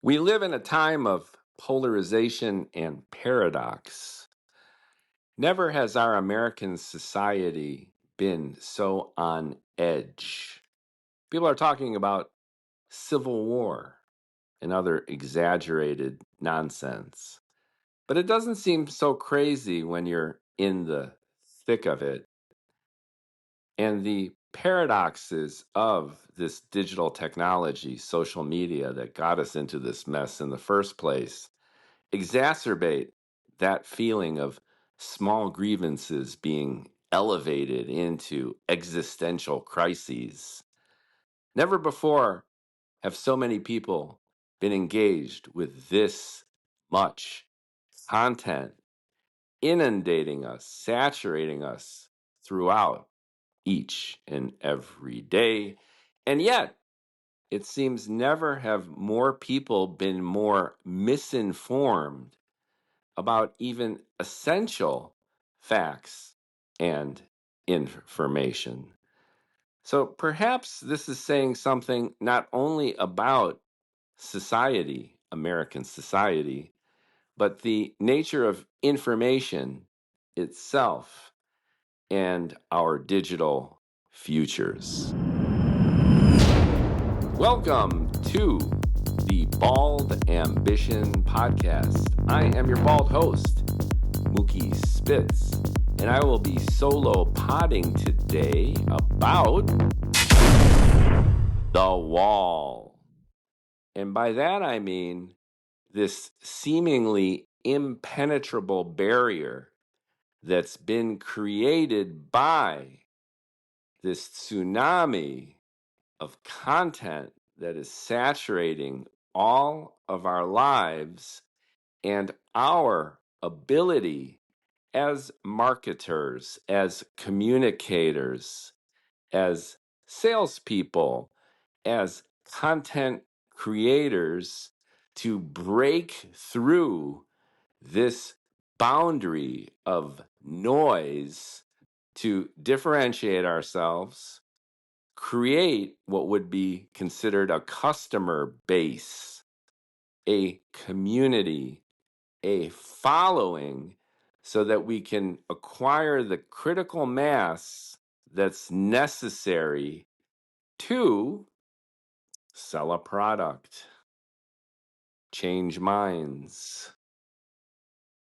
We live in a time of polarization and paradox. Never has our American society been so on edge. People are talking about civil war and other exaggerated nonsense. But it doesn't seem so crazy when you're in the thick of it. And the paradoxes of this digital technology, social media that got us into this mess in the first place, exacerbate that feeling of small grievances being elevated into existential crises. Never before have so many people been engaged with this much content, inundating us, saturating us throughout each and every day. And yet, it seems never have more people been more misinformed about even essential facts and information. So perhaps this is saying something not only about society, American society, but the nature of information itself and our digital futures. Welcome to the Bald Ambition Podcast. I am your bald host, Mookie Spitz, and I will be solo podding today about the wall. And by that I mean this seemingly impenetrable barrier that's been created by this tsunami of content that is saturating all of our lives and our ability as marketers, as communicators, as salespeople, as content creators to break through this boundary of noise to differentiate ourselves, create what would be considered a customer base, a community, a following, so that we can acquire the critical mass that's necessary to sell a product, change minds,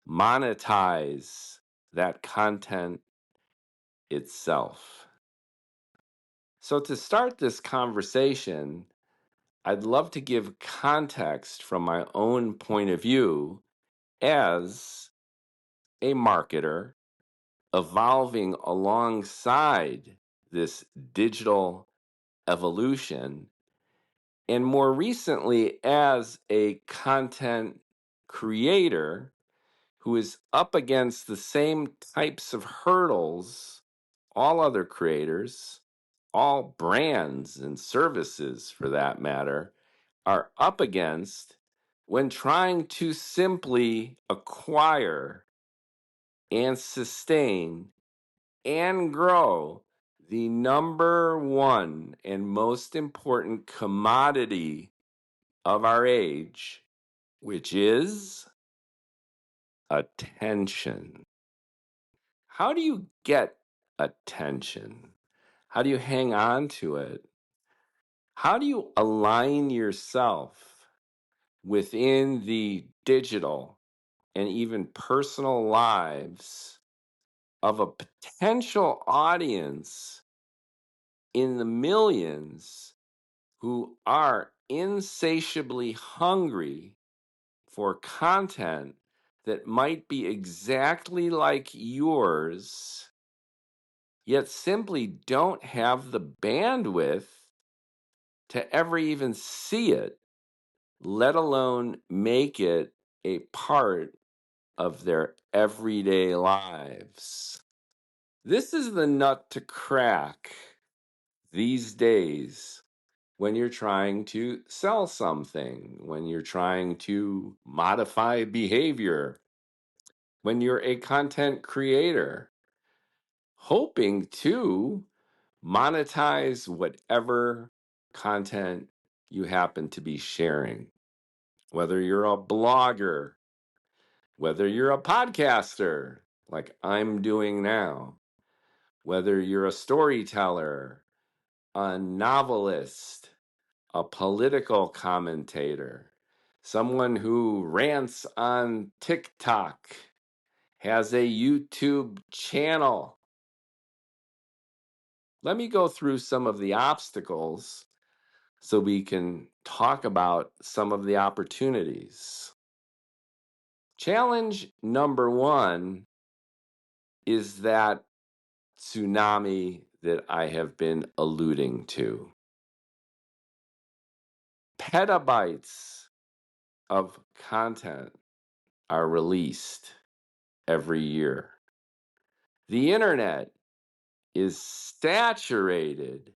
monetize that content itself. So, to start this conversation, I'd love to give context from my own point of view as a marketer evolving alongside this digital evolution, and more recently as a content creator who is up against the same types of hurdles all other creators, all brands and services for that matter, are up against when trying to simply acquire and sustain and grow the number one and most important commodity of our age, which is attention. How do you get attention? How do you hang on to it? How do you align yourself within the digital and even personal lives of a potential audience in the millions who are insatiably hungry for content that might be exactly like yours, yet simply don't have the bandwidth to ever even see it, let alone make it a part of their everyday lives? This is the nut to crack these days when you're trying to sell something, when you're trying to modify behavior, when you're a content creator, hoping to monetize whatever content you happen to be sharing. whether you're a blogger, whether you're a podcaster, like I'm doing now, whether you're a storyteller, a novelist, a political commentator, someone who rants on TikTok, has a YouTube channel. Let me go through some of the obstacles so we can talk about some of the opportunities. Challenge number one is that tsunami that I have been alluding to. Petabytes of content are released every year. The internet is saturated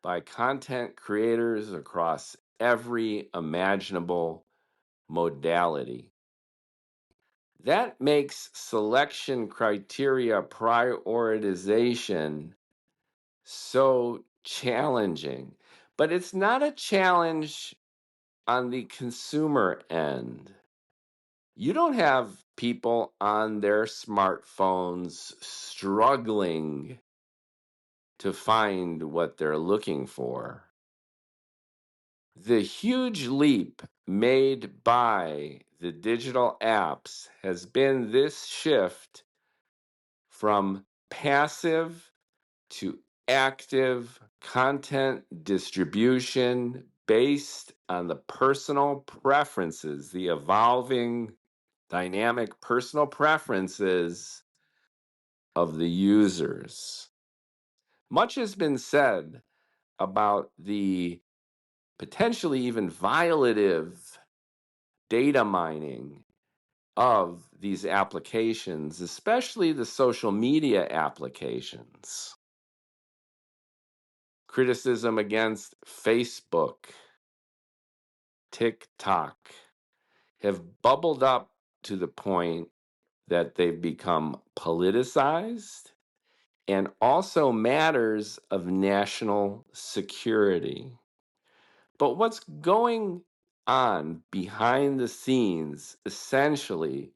by content creators across every imaginable modality. That makes selection criteria prioritization so challenging. But it's not a challenge on the consumer end. You don't have people on their smartphones struggling to find what they're looking for. The huge leap made by the digital apps has been this shift from passive to active content distribution based on the personal preferences, the evolving dynamic personal preferences of the users. Much has been said about the potentially even violative data mining of these applications, especially the social media applications. Criticism against Facebook, TikTok have bubbled up to the point that they've become politicized and also matters of national security. But what's going on behind the scenes essentially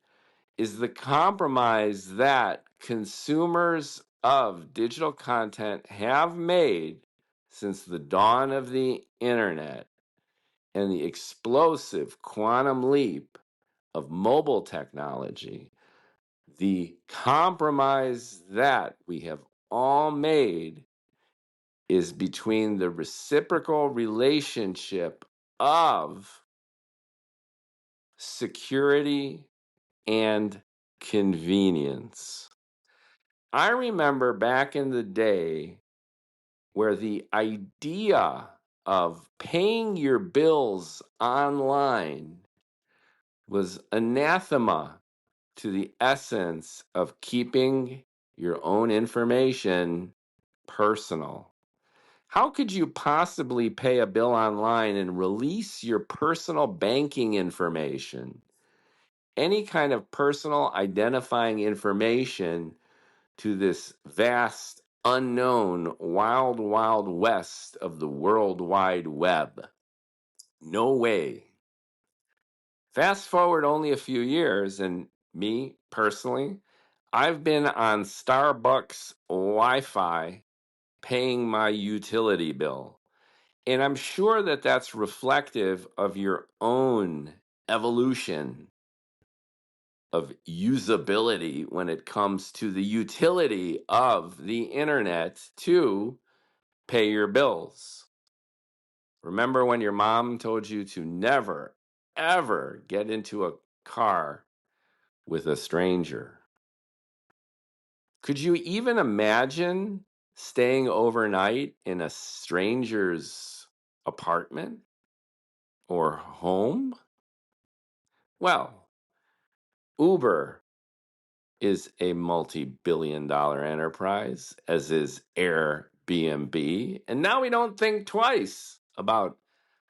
is the compromise that consumers of digital content have made since the dawn of the internet and the explosive quantum leap of mobile technology. The compromise that we have all made is between the reciprocal relationship of security and convenience. I remember back in the day where the idea of paying your bills online was anathema to the essence of keeping your own information personal. How could you possibly pay a bill online and release your personal banking information, any kind of personal identifying information, to this vast, unknown, wild, wild west of the World Wide Web? No way. Fast forward only a few years, and me personally, I've been on Starbucks Wi-Fi paying my utility bill. And I'm sure that that's reflective of your own evolution of usability when it comes to the utility of the internet to pay your bills. Remember when your mom told you to never, ever get into a car with a stranger? Could you even imagine staying overnight in a stranger's apartment or home? Well, Uber is a multi-billion-dollar enterprise, as is Airbnb. And now we don't think twice about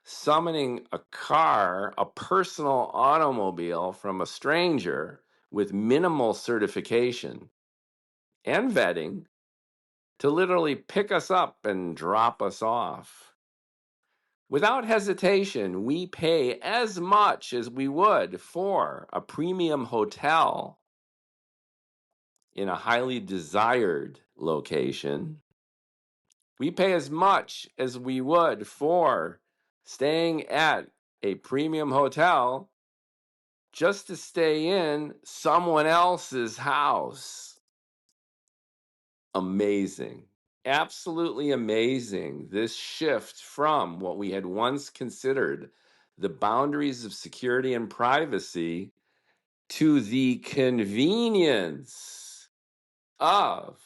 summoning a car, a personal automobile from a stranger with minimal certification and vetting to literally pick us up and drop us off. Without hesitation, we pay as much as we would for a premium hotel in a highly desired location. We pay as much as we would for staying at a premium hotel just to stay in someone else's house. Amazing. Absolutely amazing. This shift from what we had once considered the boundaries of security and privacy to the convenience of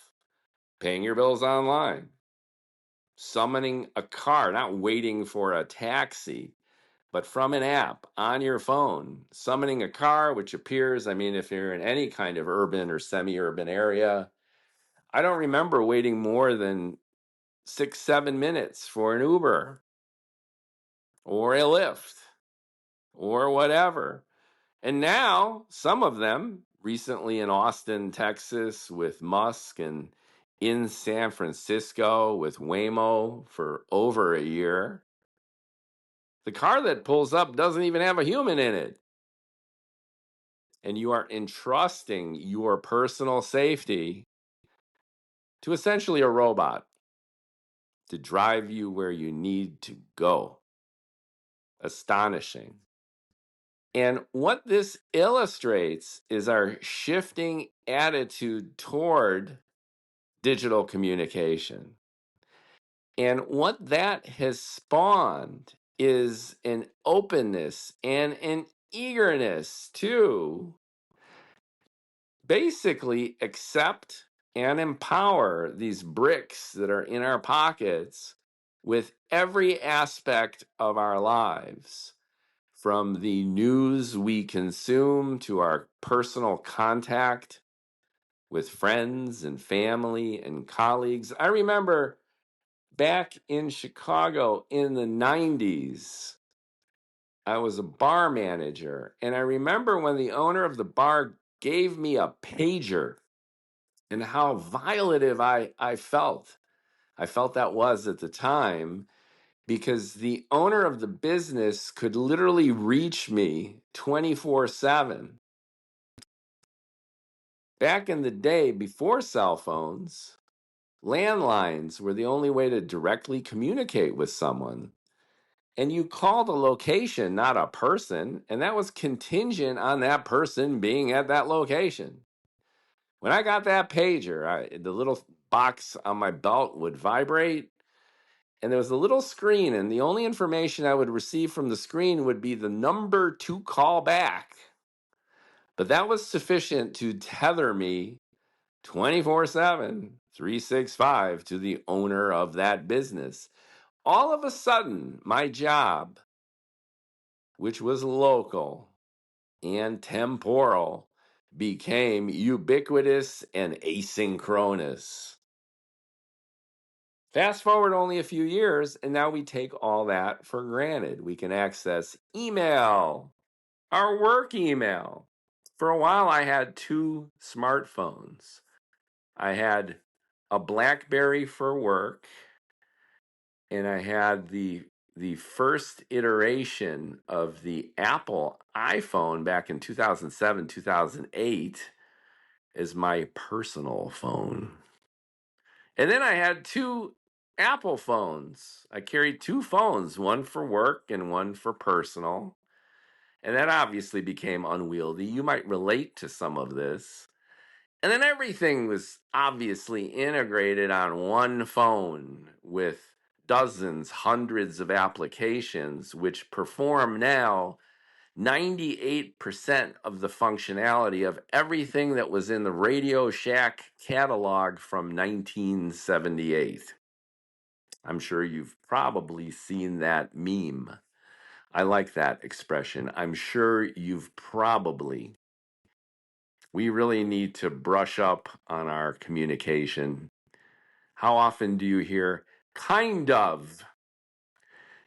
paying your bills online, summoning a car, not waiting for a taxi, but from an app on your phone, summoning a car, which appears, I mean, if you're in any kind of urban or semi-urban area, I don't remember waiting more than 6-7 minutes for an Uber or a Lyft or whatever. And now some of them, recently in Austin, Texas with Musk, and in San Francisco with Waymo for over a year, the car that pulls up doesn't even have a human in it. And you are entrusting your personal safety to essentially a robot to drive you where you need to go. Astonishing. And what this illustrates is our shifting attitude toward digital communication. And what that has spawned is an openness and an eagerness to basically accept and empower these bricks that are in our pockets with every aspect of our lives, from the news we consume to our personal contact with friends and family and colleagues. I remember back in Chicago in the 90s, I was a bar manager, and I remember when the owner of the bar gave me a pager and how violative I felt. I felt that was at the time, because the owner of the business could literally reach me 24/7. Back in the day, before cell phones, landlines were the only way to directly communicate with someone. And you called a location, not a person, and that was contingent on that person being at that location. When I got that pager, the little box on my belt would vibrate, and there was a little screen, and the only information I would receive from the screen would be the number to call back. But that was sufficient to tether me 24/7, 365 to the owner of that business. All of a sudden, my job, which was local and temporal, became ubiquitous and asynchronous. Fast forward only a few years, and now we take all that for granted. We can access email, our work email. For a while, I had two smartphones. I had a BlackBerry for work, and I had the first iteration of the Apple iPhone back in 2007, 2008 as my personal phone. And then I had two Apple phones. I carried two phones, one for work and one for personal. And that obviously became unwieldy. You might relate to some of this. And then everything was obviously integrated on one phone with dozens, hundreds of applications, which perform now 98% of the functionality of everything that was in the Radio Shack catalog from 1978. I'm sure you've probably seen that meme. I like that expression. I'm sure you've probably. We really need to brush up on our communication. How often do you hear, kind of?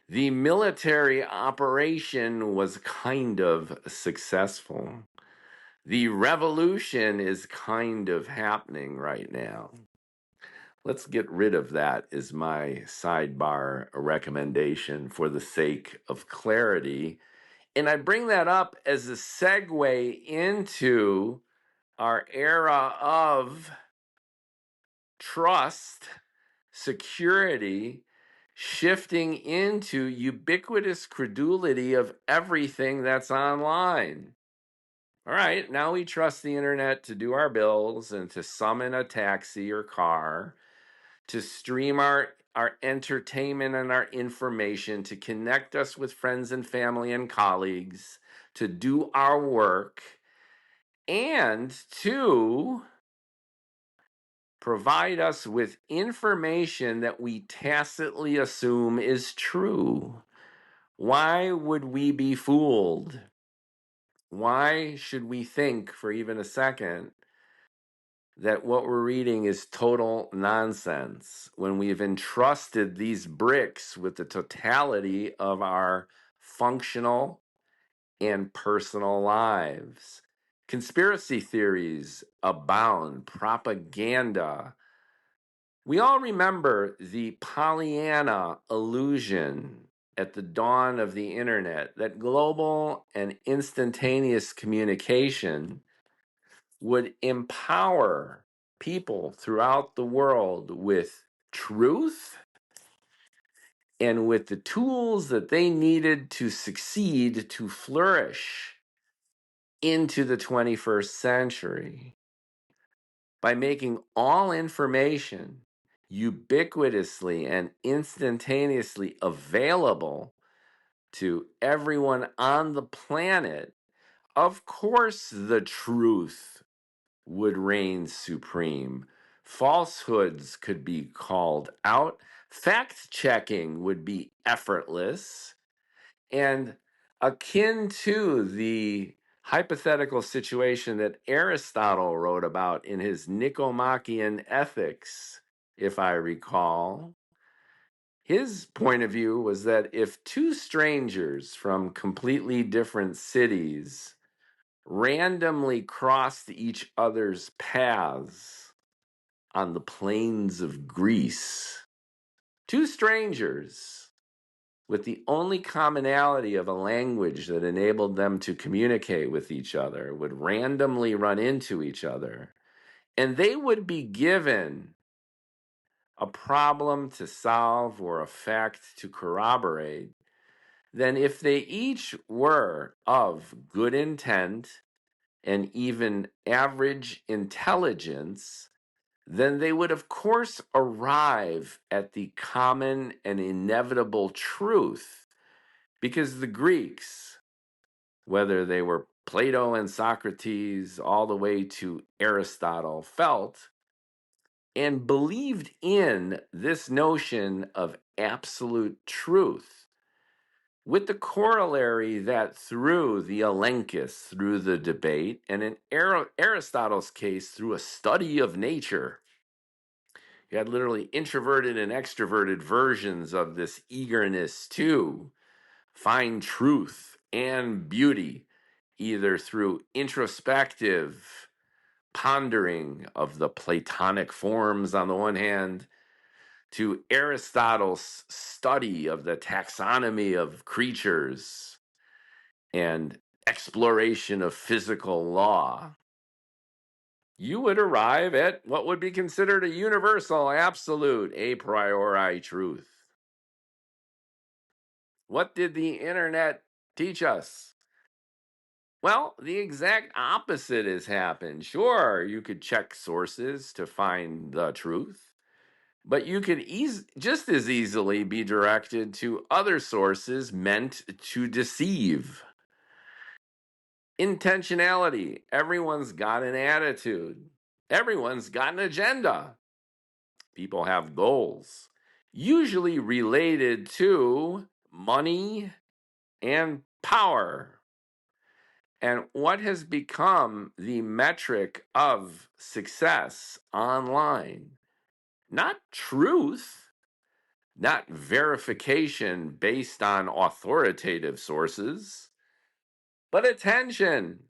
The military operation was kind of successful. The revolution is kind of happening right now. Let's get rid of that, is my sidebar recommendation for the sake of clarity. And I bring that up as a segue into our era of trust, security, shifting into ubiquitous credulity of everything that's online. All right, now we trust the internet to do our bills and to summon a taxi or car, to stream our entertainment and our information, to connect us with friends and family and colleagues, to do our work, and to provide us with information that we tacitly assume is true. Why would we be fooled? Why should we think for even a second that what we're reading is total nonsense when we've entrusted these bricks with the totality of our functional and personal lives? Conspiracy theories abound, propaganda. We all remember the Pollyanna illusion at the dawn of the internet that global and instantaneous communication would empower people throughout the world with truth and with the tools that they needed to succeed, to flourish into the 21st century, by making all information ubiquitously and instantaneously available to everyone on the planet. Of course, the truth would reign supreme. Falsehoods could be called out. Fact checking would be effortless. And akin to the hypothetical situation that Aristotle wrote about in his Nicomachean Ethics, if I recall, his point of view was that if two strangers from completely different cities randomly crossed each other's paths on the plains of Greece, two strangers with the only commonality of a language that enabled them to communicate with each other would randomly run into each other, and they would be given a problem to solve or a fact to corroborate, then if they each were of good intent and even average intelligence, then they would, of course, arrive at the common and inevitable truth, because the Greeks, whether they were Plato and Socrates all the way to Aristotle, felt and believed in this notion of absolute truth, with the corollary that through the elenchus, through the debate, and in Aristotle's case, through a study of nature, you had literally introverted and extroverted versions of this eagerness to find truth and beauty, either through introspective pondering of the Platonic forms on the one hand, to Aristotle's study of the taxonomy of creatures and exploration of physical law, you would arrive at what would be considered a universal, absolute, a priori truth. What did the internet teach us? Well, the exact opposite has happened. Sure, you could check sources to find the truth, but you could just as easily be directed to other sources meant to deceive. Intentionality. Everyone's got an attitude. Everyone's got an agenda. People have goals, usually related to money and power. And what has become the metric of success online? Not truth, not verification based on authoritative sources, but attention.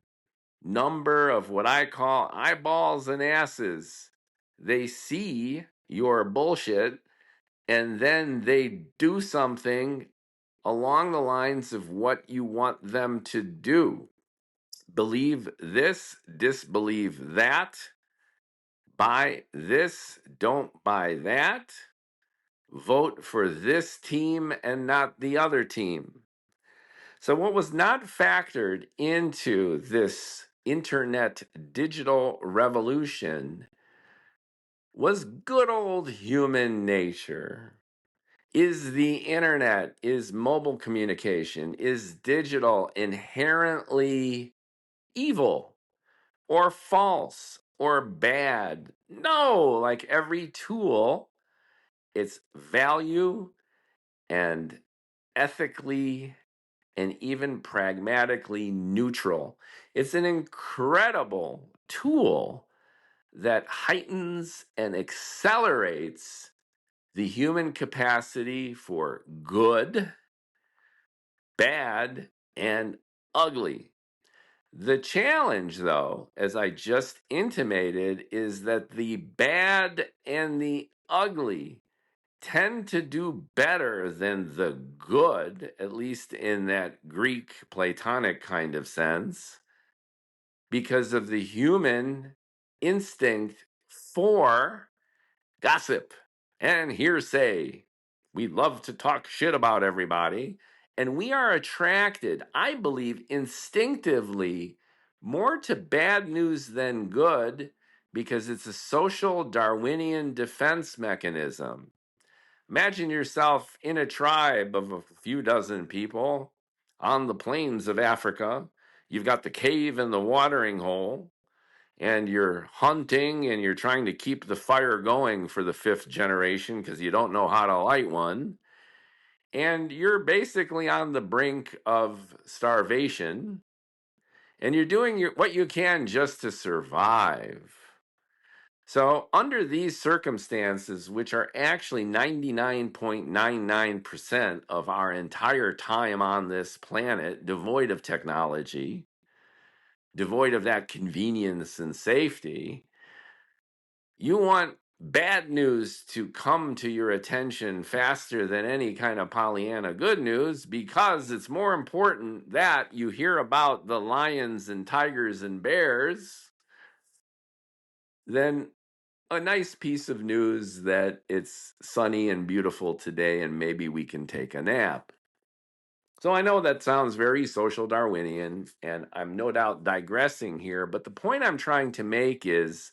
Number of what I call eyeballs and asses. They see your bullshit, and then they do something along the lines of what you want them to do. Believe this, disbelieve that, buy this, don't buy that, vote for this team and not the other team. So, what was not factored into this internet digital revolution was good old human nature. Is the internet, is mobile communication, is digital inherently evil or false or bad? No, like every tool, it's value and ethically and even pragmatically neutral. It's an incredible tool that heightens and accelerates the human capacity for good, bad, and ugly. The challenge, though, as I just intimated, is that the bad and the ugly tend to do better than the good, at least in that Greek Platonic kind of sense, because of the human instinct for gossip and hearsay. We love to talk shit about everybody. And we are attracted, I believe, instinctively more to bad news than good because it's a social Darwinian defense mechanism. Imagine yourself in a tribe of a few dozen people on the plains of Africa. You've got the cave and the watering hole, and you're hunting and you're trying to keep the fire going for the fifth generation because you don't know how to light one. And you're basically on the brink of starvation, and you're doing what you can just to survive. So, under these circumstances, which are actually 99.99% of our entire time on this planet, devoid of technology, devoid of that convenience and safety, you want bad news to come to your attention faster than any kind of Pollyanna good news because it's more important that you hear about the lions and tigers and bears than a nice piece of news that it's sunny and beautiful today and maybe we can take a nap. So I know that sounds very social Darwinian, and I'm no doubt digressing here, but the point I'm trying to make is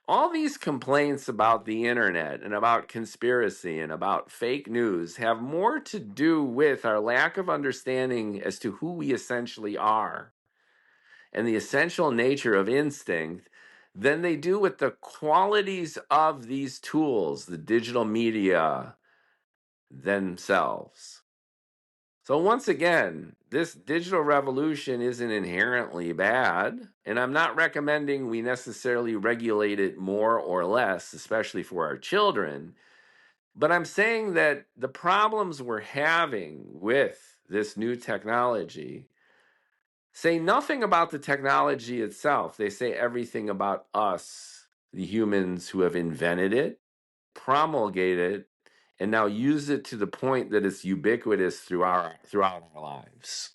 all these complaints about the internet and about conspiracy and about fake news have more to do with our lack of understanding as to who we essentially are and the essential nature of instinct than they do with the qualities of these tools, the digital media themselves. So, once again, this digital revolution isn't inherently bad, and I'm not recommending we necessarily regulate it more or less, especially for our children. But I'm saying that the problems we're having with this new technology say nothing about the technology itself. They say everything about us, the humans who have invented it, promulgated it, and now use it to the point that it's ubiquitous throughout our lives.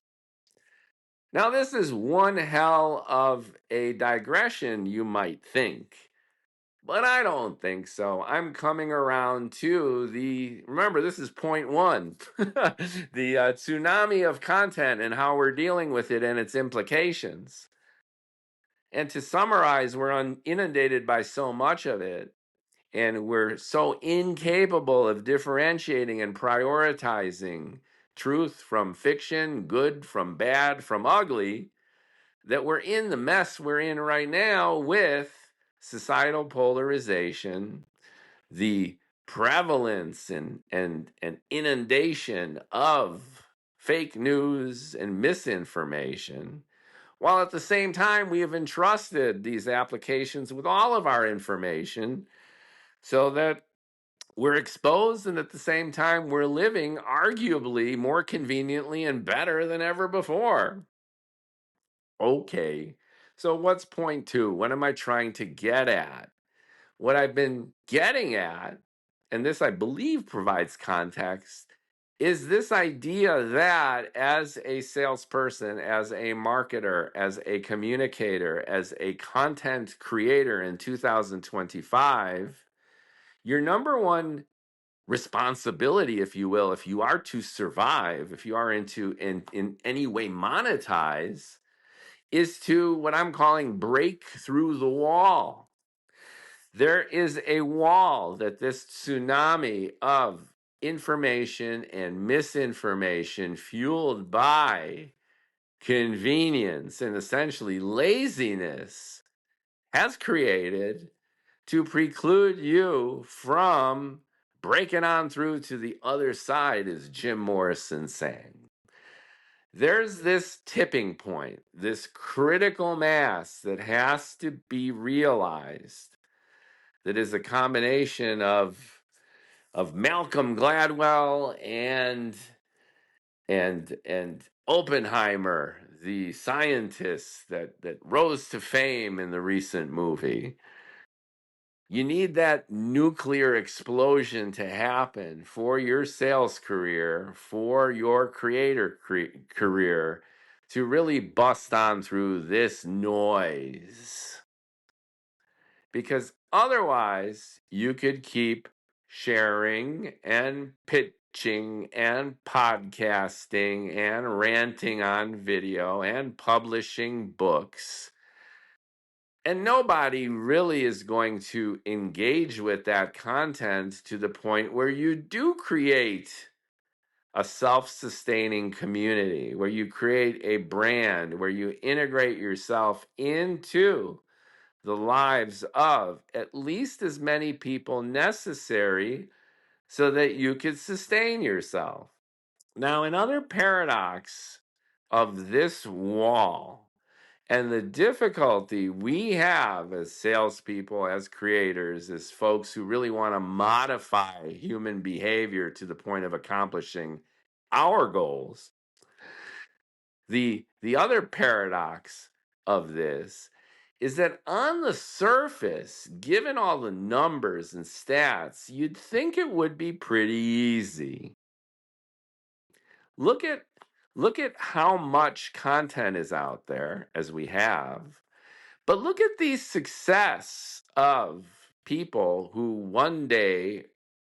Now, this is one hell of a digression, you might think, but I don't think so. I'm coming around to remember, this is point one, the tsunami of content and how we're dealing with it and its implications. And to summarize, we're inundated by so much of it, and we're so incapable of differentiating and prioritizing truth from fiction, good from bad, from ugly, that we're in the mess we're in right now with societal polarization, the prevalence and inundation of fake news and misinformation, while at the same time we have entrusted these applications with all of our information so that we're exposed, and at the same time we're living arguably more conveniently and better than ever before. Okay, so what's point two? What am I trying to get at? What I've been getting at, and this I believe provides context, is this idea that as a salesperson, as a marketer, as a communicator, as a content creator in 2025, your number one responsibility, if you will, if you are to survive, if you are in any way monetize, is to what I'm calling break through the wall. There is a wall that this tsunami of information and misinformation fueled by convenience and essentially laziness has created to preclude you from breaking on through to the other side, as Jim Morrison sang. There's this tipping point, this critical mass that has to be realized, that is a combination of Malcolm Gladwell and Oppenheimer, the scientist that rose to fame in the recent movie. You need that nuclear explosion to happen for your sales career, for your creator career, to really bust on through this noise. Because otherwise, you could keep sharing and pitching and podcasting and ranting on video and publishing books. And nobody really is going to engage with that content to the point where you do create a self-sustaining community, where you create a brand, where you integrate yourself into the lives of at least as many people necessary so that you could sustain yourself. Now, another paradox of this wall and the difficulty we have as salespeople, as creators, as folks who really want to modify human behavior to the point of accomplishing our goals, the other paradox of this is that on the surface, given all the numbers and stats, you'd think it would be pretty easy. Look at how much content is out there as we have. But look at the success of people who one day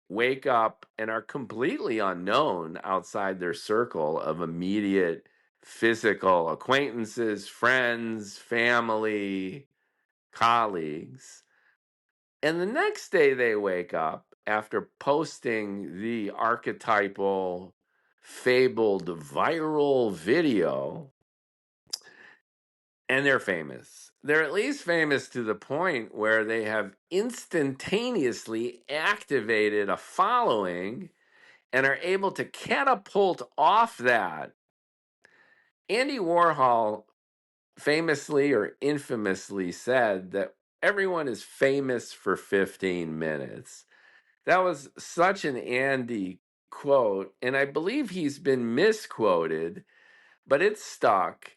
wake up and are completely unknown outside their circle of immediate physical acquaintances, friends, family, colleagues. And the next day they wake up after posting the archetypal, fabled viral video, and they're famous. They're at least famous to the point where they have instantaneously activated a following and are able to catapult off that. Andy Warhol famously or infamously said that everyone is famous for 15 minutes. That was such an Andy quote, and I believe he's been misquoted, but it stuck.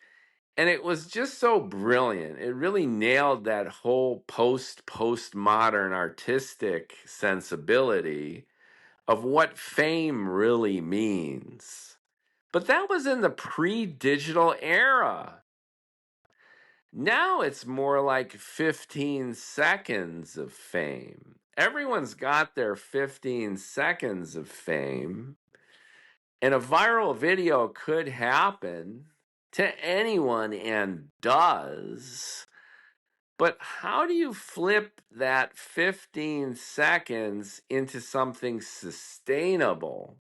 And it was just so brilliant. It really nailed that whole postmodern artistic sensibility of what fame really means. But that was in the pre-digital era. Now it's more like 15 seconds of fame. Everyone's got their 15 seconds of fame. And a viral video could happen to anyone and does. But how do you flip that 15 seconds into something sustainable,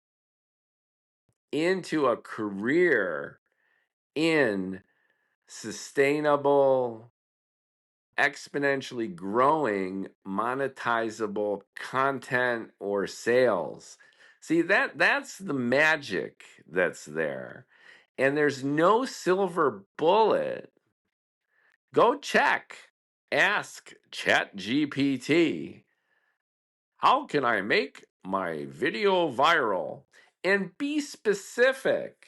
into a career in sustainable, exponentially growing, monetizable content or sales? See, that's the magic that's there. And there's no silver bullet. Go check. Ask ChatGPT, how can I make my video viral? And be specific.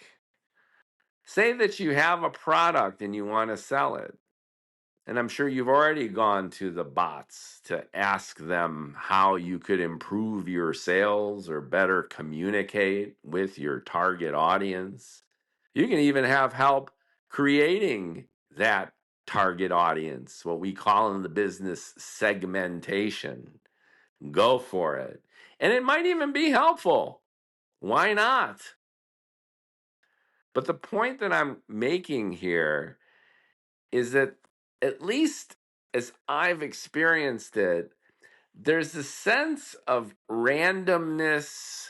Say that you have a product and you want to sell it. And I'm sure you've already gone to the bots to ask them how you could improve your sales or better communicate with your target audience. You can even have help creating that target audience, what we call in the business segmentation. Go for it. And it might even be helpful. Why not? But the point that I'm making here is that, at least as I've experienced it, there's a sense of randomness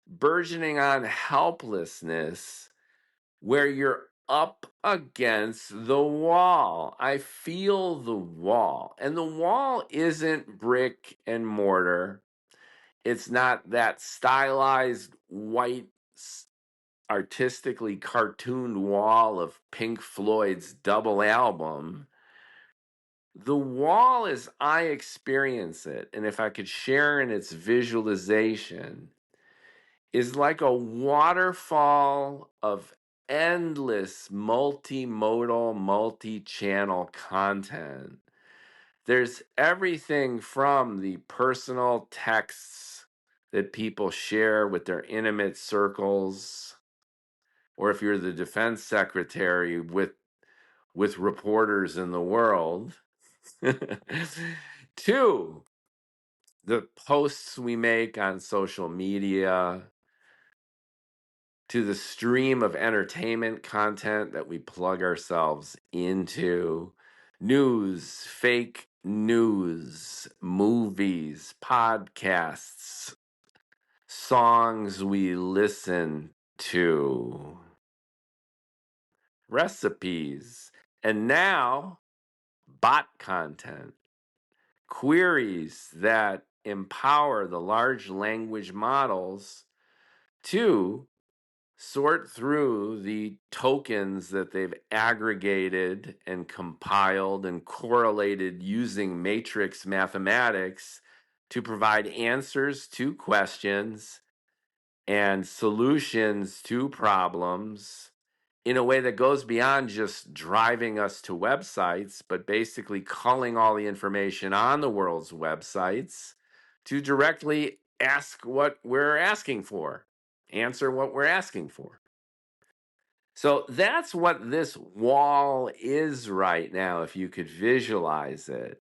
burgeoning on helplessness where you're up against the wall. I feel the wall. And the wall isn't brick and mortar. It's not that stylized white, artistically cartooned wall of Pink Floyd's double album. The wall, as I experience it, and if I could share in its visualization, is like a waterfall of endless multimodal, multi-channel content. There's everything from the personal texts that people share with their intimate circles, or if you're the defense secretary, with reporters in the world, to the posts we make on social media, to the stream of entertainment content that we plug ourselves into, news, fake news, movies, podcasts, songs we listen to, recipes, and now bot content, queries that empower the large language models to sort through the tokens that they've aggregated and compiled and correlated using matrix mathematics to provide answers to questions and solutions to problems in a way that goes beyond just driving us to websites, but basically culling all the information on the world's websites to directly ask what we're asking for, answer what we're asking for. So that's what this wall is right now, if you could visualize it.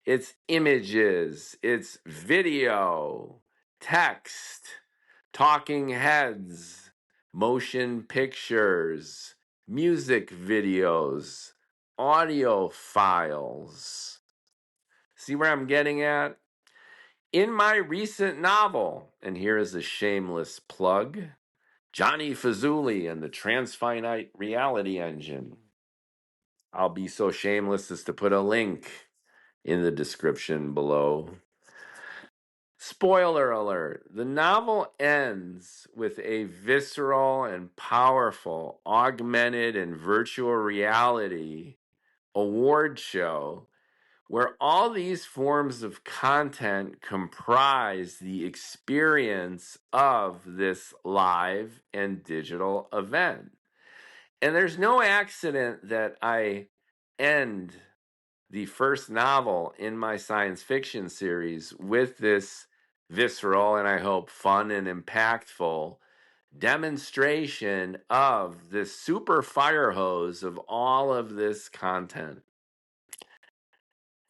It's images, it's video, text, talking heads, motion pictures, music videos, audio files. See where I'm getting at? In my recent novel, and here is a shameless plug, Johnny Fazuli and the Transfinite Reality Engine. I'll be so shameless as to put a link in the description below. Spoiler alert, the novel ends with a visceral and powerful augmented and virtual reality award show where all these forms of content comprise the experience of this live and digital event. And there's no accident that I end the first novel in my science fiction series with this visceral and, I hope, fun and impactful demonstration of this super fire hose of all of this content.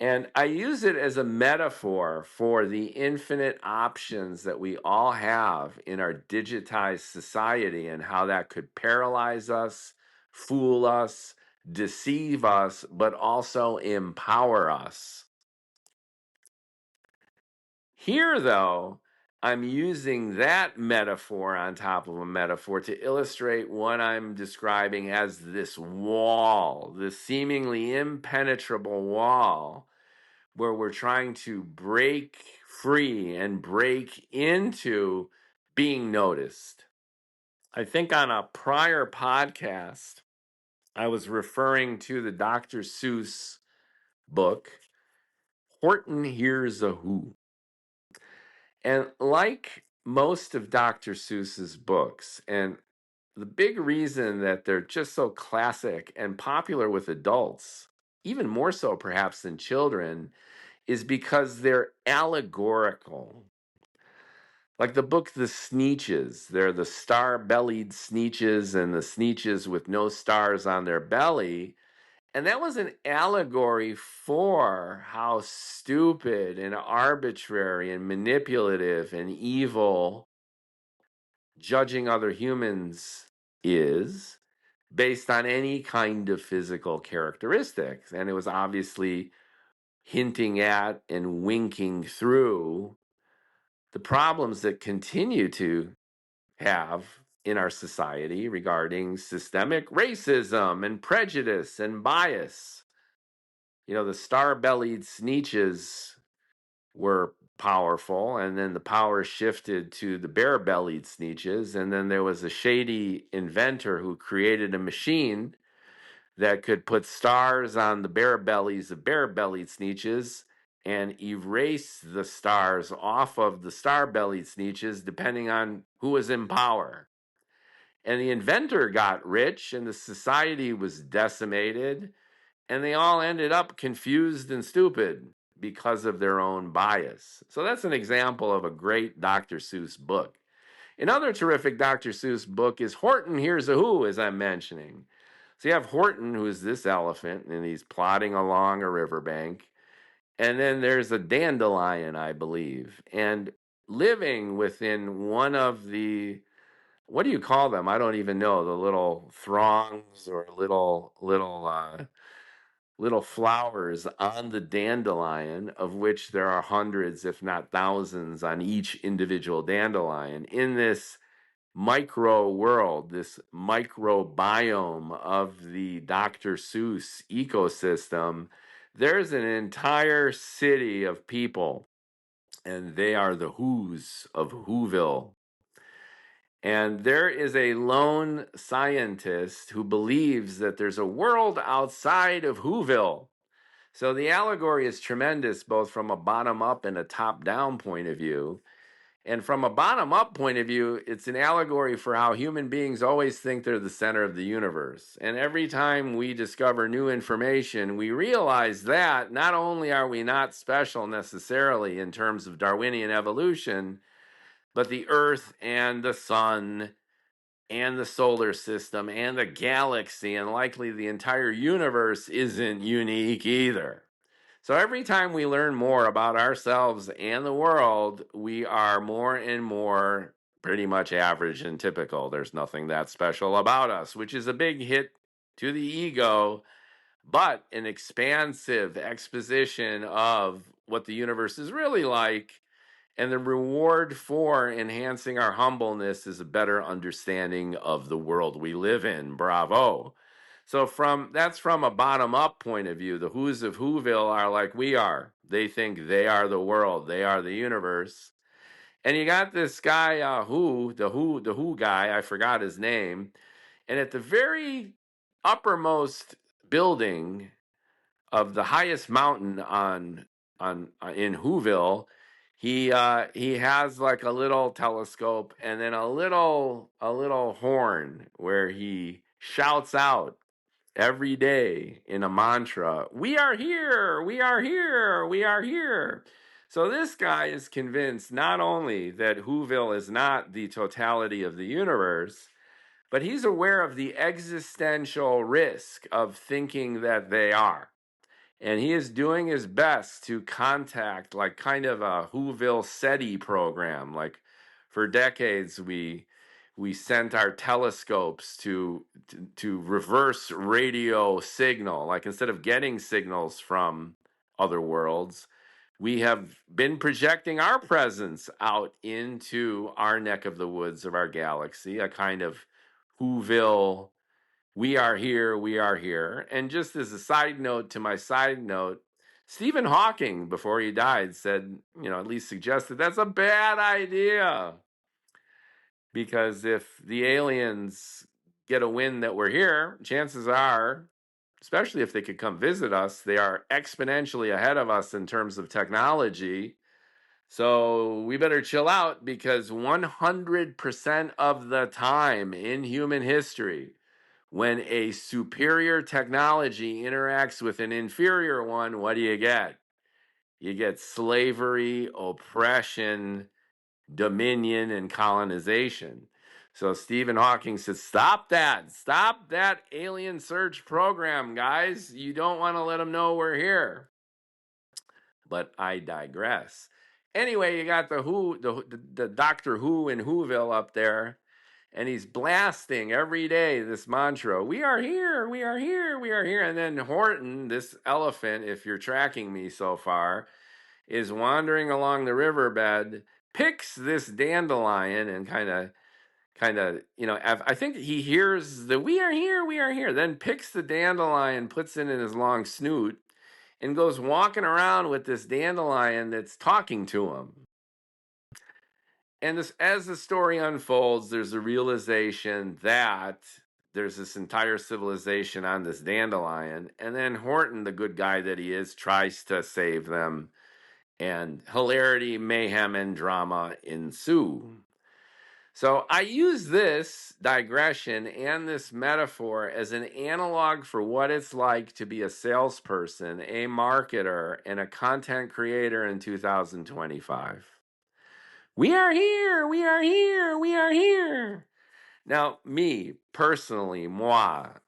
And I use it as a metaphor for the infinite options that we all have in our digitized society and how that could paralyze us, fool us, deceive us, but also empower us. Here, though, I'm using that metaphor on top of a metaphor to illustrate what I'm describing as this wall, this seemingly impenetrable wall, where we're trying to break free and break into being noticed. I think on a prior podcast, I was referring to the Dr. Seuss book, Horton Hears a Who. And like most of Dr. Seuss's books, and the big reason that they're just so classic and popular with adults even more so perhaps than children, is because they're allegorical. Like the book The Sneetches, they're the star-bellied Sneetches and the Sneetches with no stars on their belly. And that was an allegory for how stupid and arbitrary and manipulative and evil judging other humans is based on any kind of physical characteristics. And it was obviously hinting at and winking through the problems that continue to have in our society regarding systemic racism and prejudice and bias. You know, the star-bellied Sneetches were powerful, and then the power shifted to the bare-bellied Sneetches, and then there was a shady inventor who created a machine that could put stars on the bare bellies of bare-bellied Sneetches and erase the stars off of the star-bellied Sneetches depending on who was in power. And the inventor got rich, and the society was decimated, and they all ended up confused and stupid because of their own bias. So that's an example of a great Dr. Seuss book. Another terrific Dr. Seuss book is Horton Hears a Who, as I'm mentioning. So you have Horton, who's this elephant, and he's plodding along a riverbank. And then there's a dandelion, I believe. And living within one of the, what do you call them? I don't even know. The little throngs or little flowers on the dandelion, of which there are hundreds, if not thousands, on each individual dandelion. In this micro world, this microbiome of the Dr. Seuss ecosystem, there's an entire city of people, and they are the Who's of Whoville. And there is a lone scientist who believes that there's a world outside of Whoville. So the allegory is tremendous, both from a bottom-up and a top-down point of view. And from a bottom-up point of view, it's an allegory for how human beings always think they're the center of the universe. And every time we discover new information, we realize that not only are we not special necessarily in terms of Darwinian evolution, but the Earth and the sun and the solar system and the galaxy and likely the entire universe isn't unique either. So every time we learn more about ourselves and the world, we are more and more pretty much average and typical. There's nothing that special about us, which is a big hit to the ego, but an expansive exposition of what the universe is really like. And the reward for enhancing our humbleness is a better understanding of the world we live in. Bravo. So that's from a bottom-up point of view. The Who's of Whoville are like we are. They think they are the world. They are the universe. And you got this guy, the Who guy, I forgot his name. And at the very uppermost building of the highest mountain in Whoville, he has like a little telescope and then a little horn where he shouts out every day in a mantra, "We are here, we are here, we are here." So this guy is convinced not only that Whoville is not the totality of the universe, but he's aware of the existential risk of thinking that they are. And he is doing his best to contact like kind of a Whoville SETI program. Like for decades, we sent our telescopes to reverse radio signal. Like instead of getting signals from other worlds, we have been projecting our presence out into our neck of the woods of our galaxy, a kind of Whoville, we are here, we are here. And just as a side note to my side note, Stephen Hawking, before he died, said, at least suggested that's a bad idea. Because if the aliens get a wind that we're here, chances are, especially if they could come visit us, they are exponentially ahead of us in terms of technology. So we better chill out because 100% of the time in human history, When a superior technology interacts with an inferior one, what do you get? You get slavery, oppression, dominion, and colonization. So Stephen Hawking says, stop that. Stop that alien search program, guys. You don't want to let them know we're here. But I digress. Anyway, you got the Doctor Who in Whoville up there, and he's blasting every day this mantra: "We are here, we are here, we are here." And then Horton, this elephant, if you're tracking me so far, is wandering along the riverbed, picks this dandelion, and I think he hears the "We are here, we are here," then picks the dandelion, puts it in his long snoot, and goes walking around with this dandelion that's talking to him. And this, as the story unfolds, there's a realization that there's this entire civilization on this dandelion. And then Horton, the good guy that he is, tries to save them. And hilarity, mayhem, and drama ensue. So I use this digression and this metaphor as an analog for what it's like to be a salesperson, a marketer, and a content creator in 2025. We are here, we are here, we are here. Now, me, personally,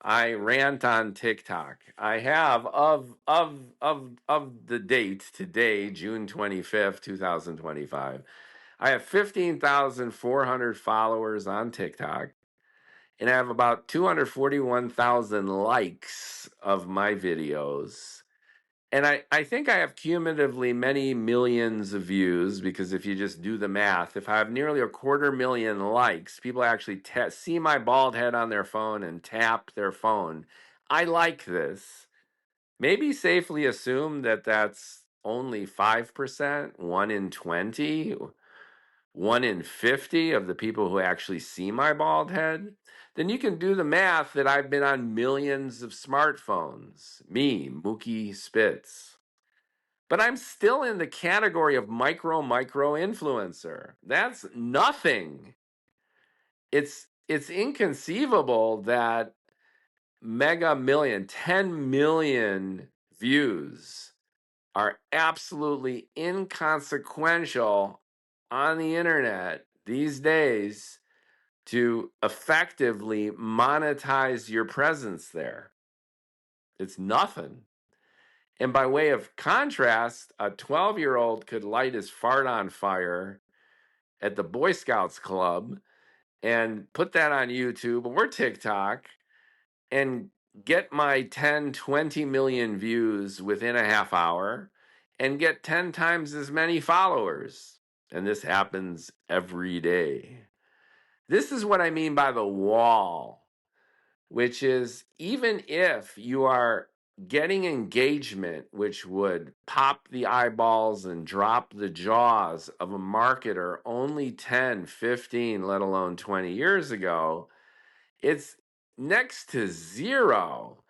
I rant on TikTok. I have, of the date today, June 25th, 2025, I have 15,400 followers on TikTok, and I have about 241,000 likes of my videos. And I think I have cumulatively many millions of views, because if you just do the math, if I have nearly 250,000 likes, people actually see my bald head on their phone and tap their phone. I like this. Maybe safely assume that that's only 5%, 1 in 20, 1 in 50 of the people who actually see my bald head. Then you can do the math that I've been on millions of smartphones. Me, Mookie Spitz. But I'm still in the category of micro influencer. That's nothing. It's inconceivable that mega million, 10 million views are absolutely inconsequential on the internet these days to effectively monetize your presence there. It's nothing. And by way of contrast, a 12-year-old could light his fart on fire at the Boy Scouts Club and put that on YouTube or TikTok and get my 10, 20 million views within a half hour and get 10 times as many followers. And this happens every day. This is what I mean by the wall, which is, even if you are getting engagement, which would pop the eyeballs and drop the jaws of a marketer only 10, 15, let alone 20 years ago, it's next to zero.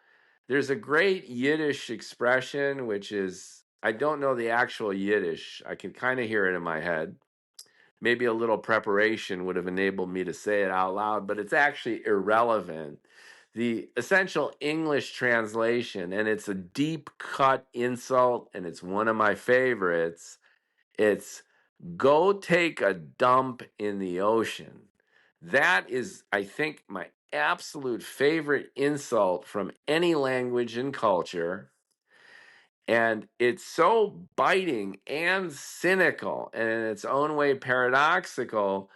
There's a great Yiddish expression, which is, I don't know the actual Yiddish. I can kind of hear it in my head. Maybe a little preparation would have enabled me to say it out loud, but it's actually irrelevant. The essential English translation, and it's a deep cut insult, and it's one of my favorites. It's "go take a dump in the ocean." That is, I think, my absolute favorite insult from any language and culture. And it's so biting and cynical, and in its own way paradoxical,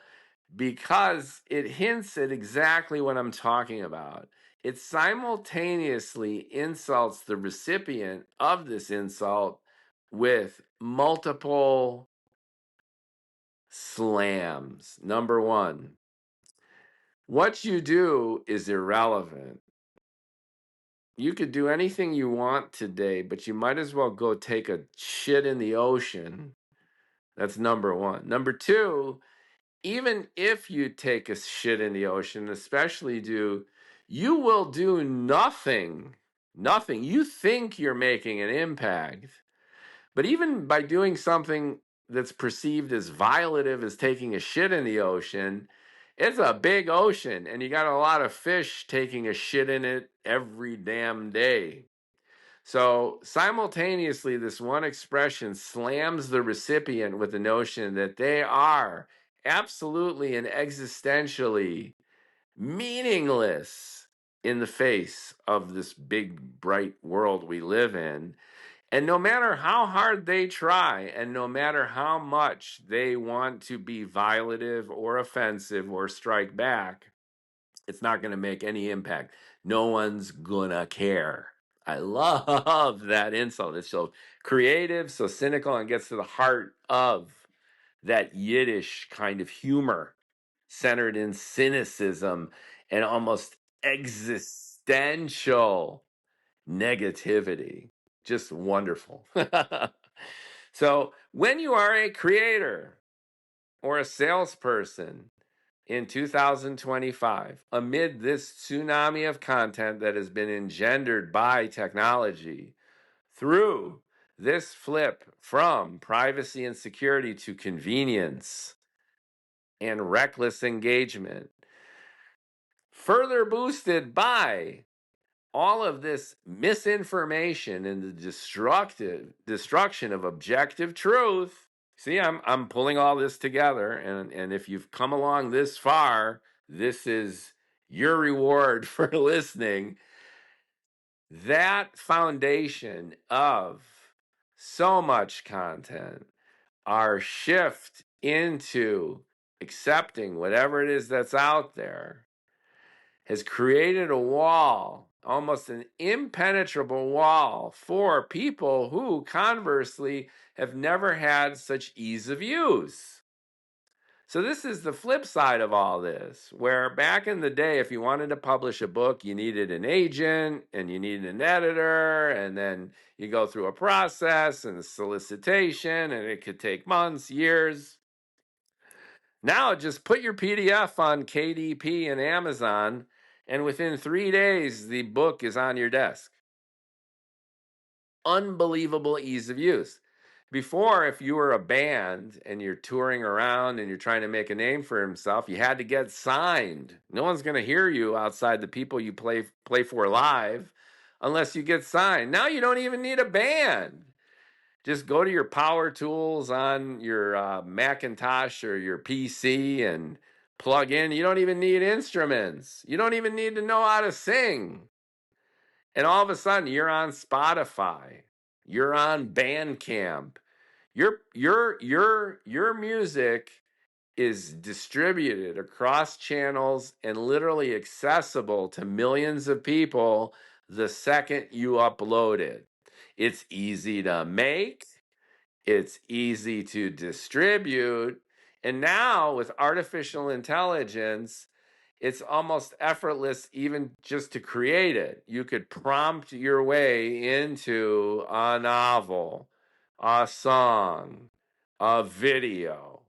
because it hints at exactly what I'm talking about. It simultaneously insults the recipient of this insult with multiple slams. Number one, what you do is irrelevant. You could do anything you want today, but you might as well go take a shit in the ocean. That's number one. Number two, even if you take a shit in the ocean, especially you will do nothing. Nothing. You think you're making an impact, but even by doing something that's perceived as violative as taking a shit in the ocean, It's a big ocean, and you got a lot of fish taking a shit in it every damn day. So simultaneously, this one expression slams the recipient with the notion that they are absolutely and existentially meaningless in the face of this big, bright world we live in. And no matter how hard they try, and no matter how much they want to be violative or offensive or strike back, it's not going to make any impact. No one's going to care. I love that insult. It's so creative, so cynical, and gets to the heart of that Yiddish kind of humor centered in cynicism and almost existential negativity. Just wonderful. So, when you are a creator or a salesperson in 2025, amid this tsunami of content that has been engendered by technology, through this flip from privacy and security to convenience and reckless engagement, further boosted by all of this misinformation and the destruction of objective truth. See, I'm pulling all this together, and if you've come along this far, this is your reward for listening. That foundation of so much content, our shift into accepting whatever it is that's out there, has created a wall, almost an impenetrable wall, for people who, conversely, have never had such ease of use. So this is the flip side of all this, where back in the day, if you wanted to publish a book, you needed an agent and you needed an editor, and then you go through a process and a solicitation, and it could take months, years. Now just put your PDF on KDP and Amazon, and within 3 days, the book is on your desk. Unbelievable ease of use. Before, if you were a band and you're touring around and you're trying to make a name for yourself, you had to get signed. No one's going to hear you outside the people you play for live unless you get signed. Now you don't even need a band. Just go to your power tools on your Macintosh or your PC and plug in. You don't even need instruments. You don't even need to know how to sing. And all of a sudden, you're on Spotify. You're on Bandcamp. Your music is distributed across channels and literally accessible to millions of people the second you upload it. It's easy to make, it's easy to distribute, and now with artificial intelligence, it's almost effortless even just to create it. You could prompt your way into a novel, a song, a video.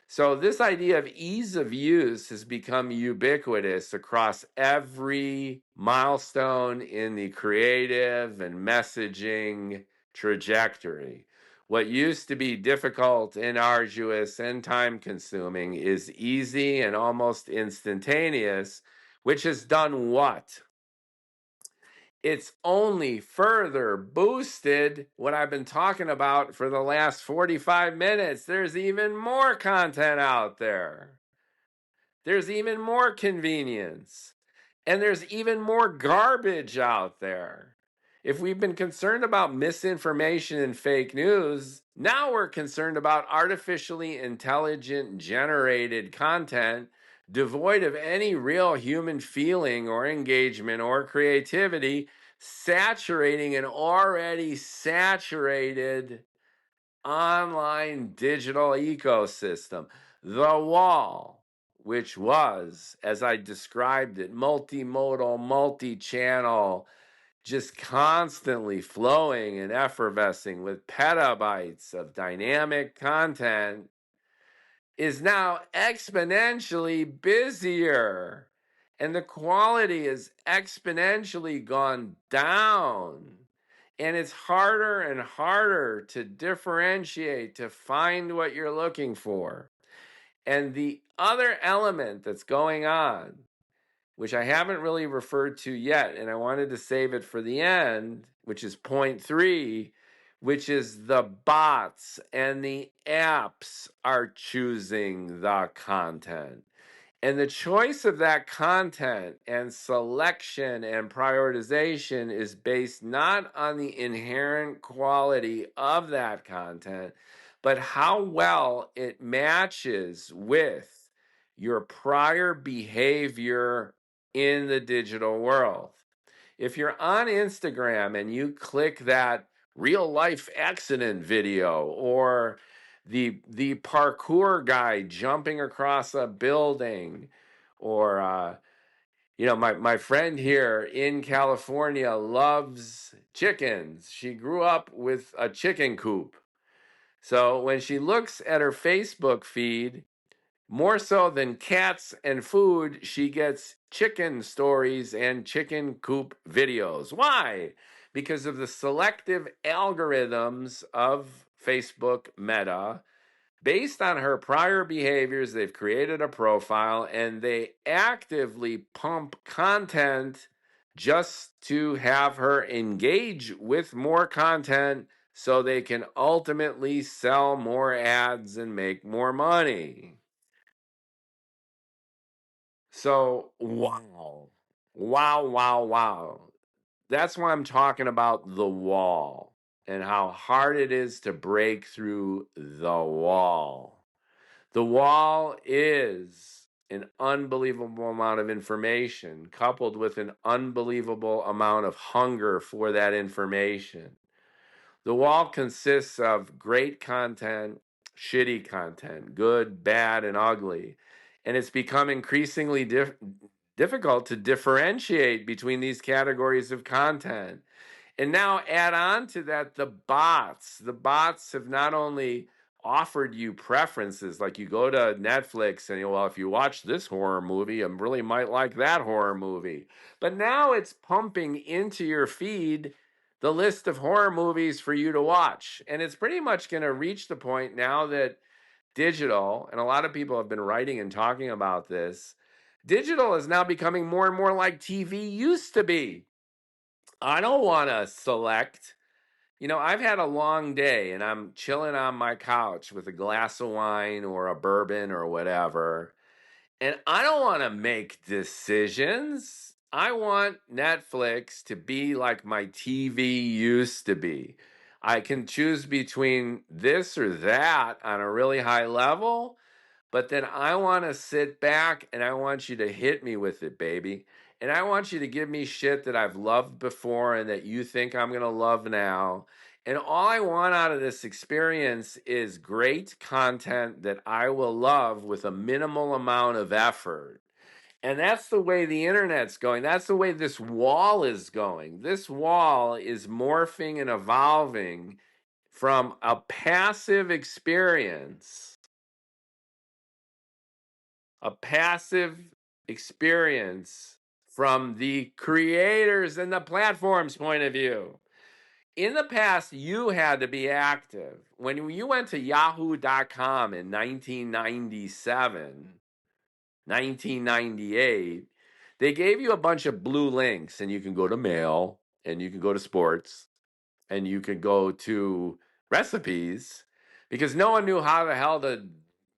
So this idea of ease of use has become ubiquitous across every milestone in the creative and messaging trajectory. What used to be difficult and arduous and time consuming is easy and almost instantaneous, which has done what? It's only further boosted what I've been talking about for the last 45 minutes. There's even more content out there. There's even more convenience. And there's even more garbage out there. If we've been concerned about misinformation and fake news, now we're concerned about artificially intelligent generated content devoid of any real human feeling or engagement or creativity, saturating an already saturated online digital ecosystem. The wall, which was, as I described it, multimodal, multi-channel, just constantly flowing and effervescing with petabytes of dynamic content, is now exponentially busier. And the quality has exponentially gone down. And it's harder and harder to differentiate, to find what you're looking for. And the other element that's going on, which I haven't really referred to yet, and I wanted to save it for the end, which is point 3, which is the bots and the apps are choosing the content. And the choice of that content and selection and prioritization is based not on the inherent quality of that content, but how well it matches with your prior behavior in the digital world. If you're on Instagram and you click that real life accident video or the parkour guy jumping across a building, or my friend here in California loves chickens. She grew up with a chicken coop. So when she looks at her Facebook feed, more so than cats and food, she gets chicken stories and chicken coop videos. Why? Because of the selective algorithms of Facebook Meta. Based on her prior behaviors, they've created a profile and they actively pump content just to have her engage with more content so they can ultimately sell more ads and make more money. So, wow. Wow, wow, wow. That's why I'm talking about the wall and how hard it is to break through the wall. The wall is an unbelievable amount of information coupled with an unbelievable amount of hunger for that information. The wall consists of great content, shitty content, good, bad, and ugly. And it's become increasingly difficult to differentiate between these categories of content. And now add on to that the bots. The bots have not only offered you preferences, like you go to Netflix and well, if you watch this horror movie, you really might like that horror movie. But now it's pumping into your feed the list of horror movies for you to watch. And it's pretty much going to reach the point now that digital, and a lot of people have been writing and talking about this, digital is now becoming more and more like TV used to be. I don't want to select. I've had a long day and I'm chilling on my couch with a glass of wine or a bourbon or whatever. And I don't want to make decisions. I want Netflix to be like my TV used to be. I can choose between this or that on a really high level, but then I want to sit back and I want you to hit me with it, baby. And I want you to give me shit that I've loved before and that you think I'm going to love now. And all I want out of this experience is great content that I will love with a minimal amount of effort. And that's the way the internet's going. That's the way this wall is going. This wall is morphing and evolving from a passive experience from the creators and the platform's point of view. In the past, you had to be active. When you went to yahoo.com in 1997, 1998, they gave you a bunch of blue links, and you can go to mail, and you can go to sports, and you can go to recipes, because no one knew how the hell to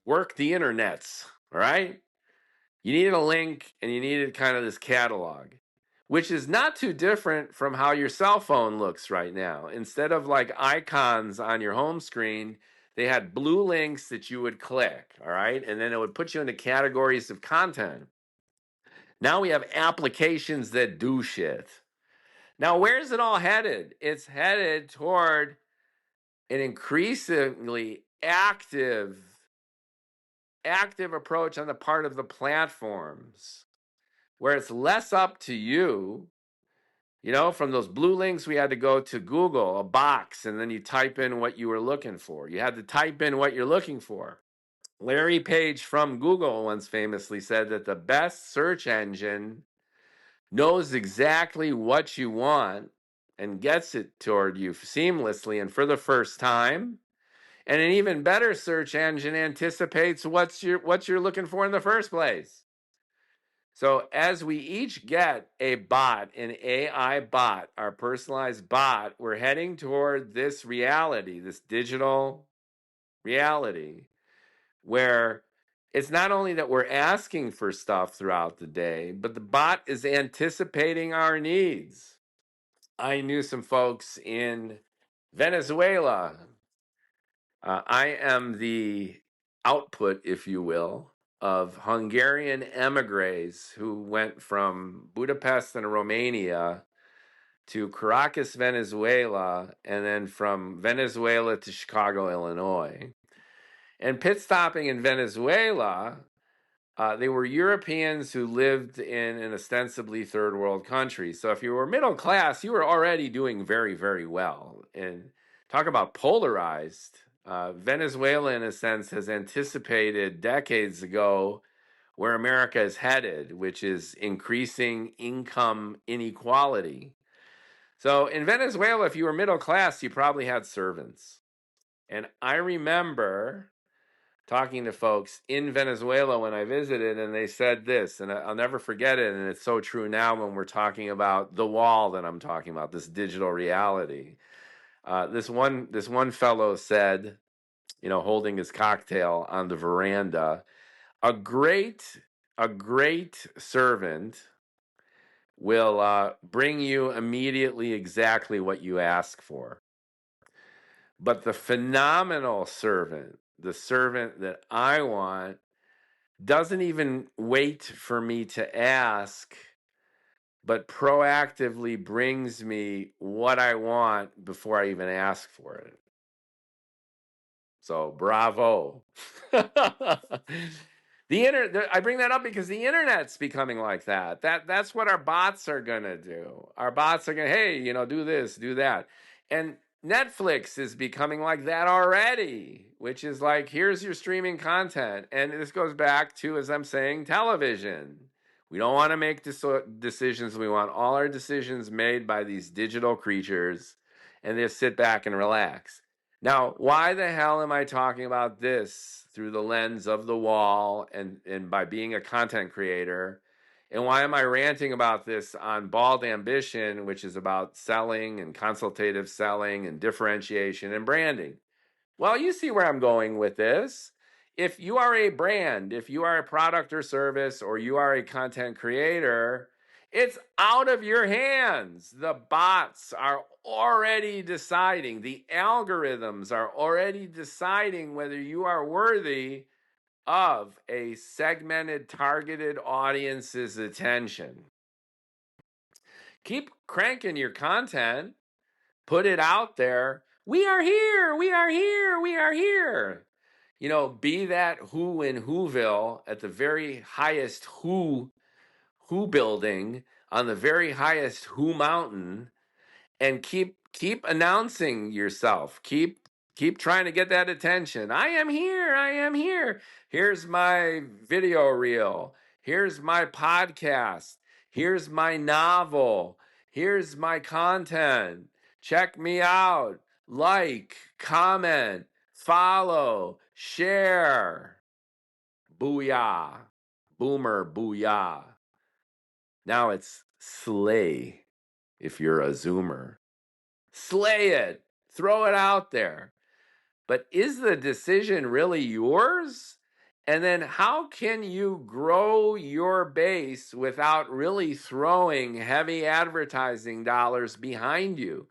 work the internets, all right? You needed a link and you needed kind of this catalog, which is not too different from how your cell phone looks right now. Instead of like icons on your home screen, they had blue links that you would click, all right? And then it would put you into categories of content. Now we have applications that do shit. Now, where's it all headed? It's headed toward an increasingly active approach on the part of the platforms, where it's less up to you. From those blue links, we had to go to Google, a box, and then you type in what you were looking for. You had to type in what you're looking for. Larry Page from Google once famously said that the best search engine knows exactly what you want and gets it toward you seamlessly and for the first time. And an even better search engine anticipates what you're looking for in the first place. So as we each get a bot, an AI bot, our personalized bot, we're heading toward this reality, this digital reality, where it's not only that we're asking for stuff throughout the day, but the bot is anticipating our needs. I knew some folks in Venezuela. I am the output, if you will, of Hungarian emigres who went from Budapest and Romania to Caracas, Venezuela, and then from Venezuela to Chicago, Illinois. And pit stopping in Venezuela, they were Europeans who lived in an ostensibly third world country. So if you were middle class, you were already doing very, very well. And talk about polarized. Venezuela, in a sense, has anticipated decades ago where America is headed, which is increasing income inequality. So in Venezuela, if you were middle class, you probably had servants. And I remember talking to folks in Venezuela when I visited, and they said this, and I'll never forget it, and it's so true now when we're talking about the wall that I'm talking about, this digital reality. This one fellow said, holding his cocktail on the veranda, a great servant will bring you immediately exactly what you ask for. But the phenomenal servant, the servant that I want, doesn't even wait for me to ask, but proactively brings me what I want before I even ask for it. So bravo. I bring that up because the internet's becoming like that. That's what our bots are gonna do. Our bots are gonna, hey, do this, do that. And Netflix is becoming like that already, which is like, here's your streaming content. And this goes back to, as I'm saying, television. We don't want to make decisions. We want all our decisions made by these digital creatures, and just sit back and relax. Now, why the hell am I talking about this through the lens of the wall and by being a content creator? And why am I ranting about this on Bald Ambition, which is about selling and consultative selling and differentiation and branding? Well, you see where I'm going with this. If you are a brand, if you are a product or service, or you are a content creator, it's out of your hands. The bots are already deciding, the algorithms are already deciding whether you are worthy of a segmented, targeted audience's attention. Keep cranking your content, put it out there. We are here, we are here, we are here. Be that who in Whoville at the very highest who building on the very highest who mountain, and keep announcing yourself. Keep trying to get that attention. I am here, I am here. Here's my video reel. Here's my podcast. Here's my novel. Here's my content. Check me out. Like, comment, follow, share. Booyah. Boomer, booyah. Now it's slay if you're a Zoomer. Slay it. Throw it out there. But is the decision really yours? And then how can you grow your base without really throwing heavy advertising dollars behind you?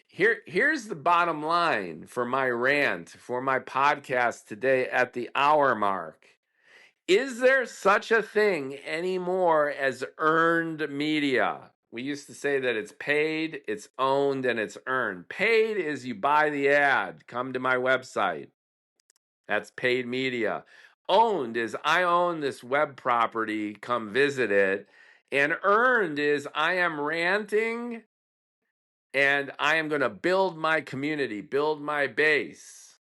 Here's the bottom line for my rant, for my podcast today at the hour mark. Is there such a thing anymore as earned media? We used to say that it's paid, it's owned, and it's earned. Paid is you buy the ad, come to my website. That's paid media. Owned is I own this web property, come visit it. And earned is I am ranting and I am going to build my community, build my base.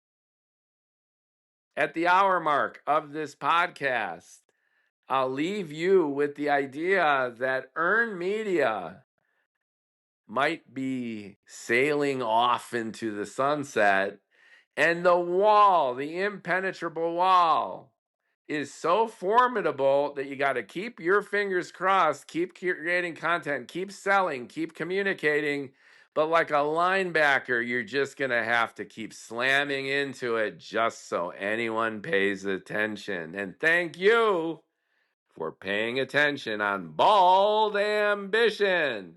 At the hour mark of this podcast, I'll leave you with the idea that earned media might be sailing off into the sunset, And the wall, the impenetrable wall, is so formidable that you got to keep your fingers crossed, keep creating content, keep selling, keep communicating. But like a linebacker, you're just going to have to keep slamming into it just so anyone pays attention. And thank you for paying attention on Bald Ambition.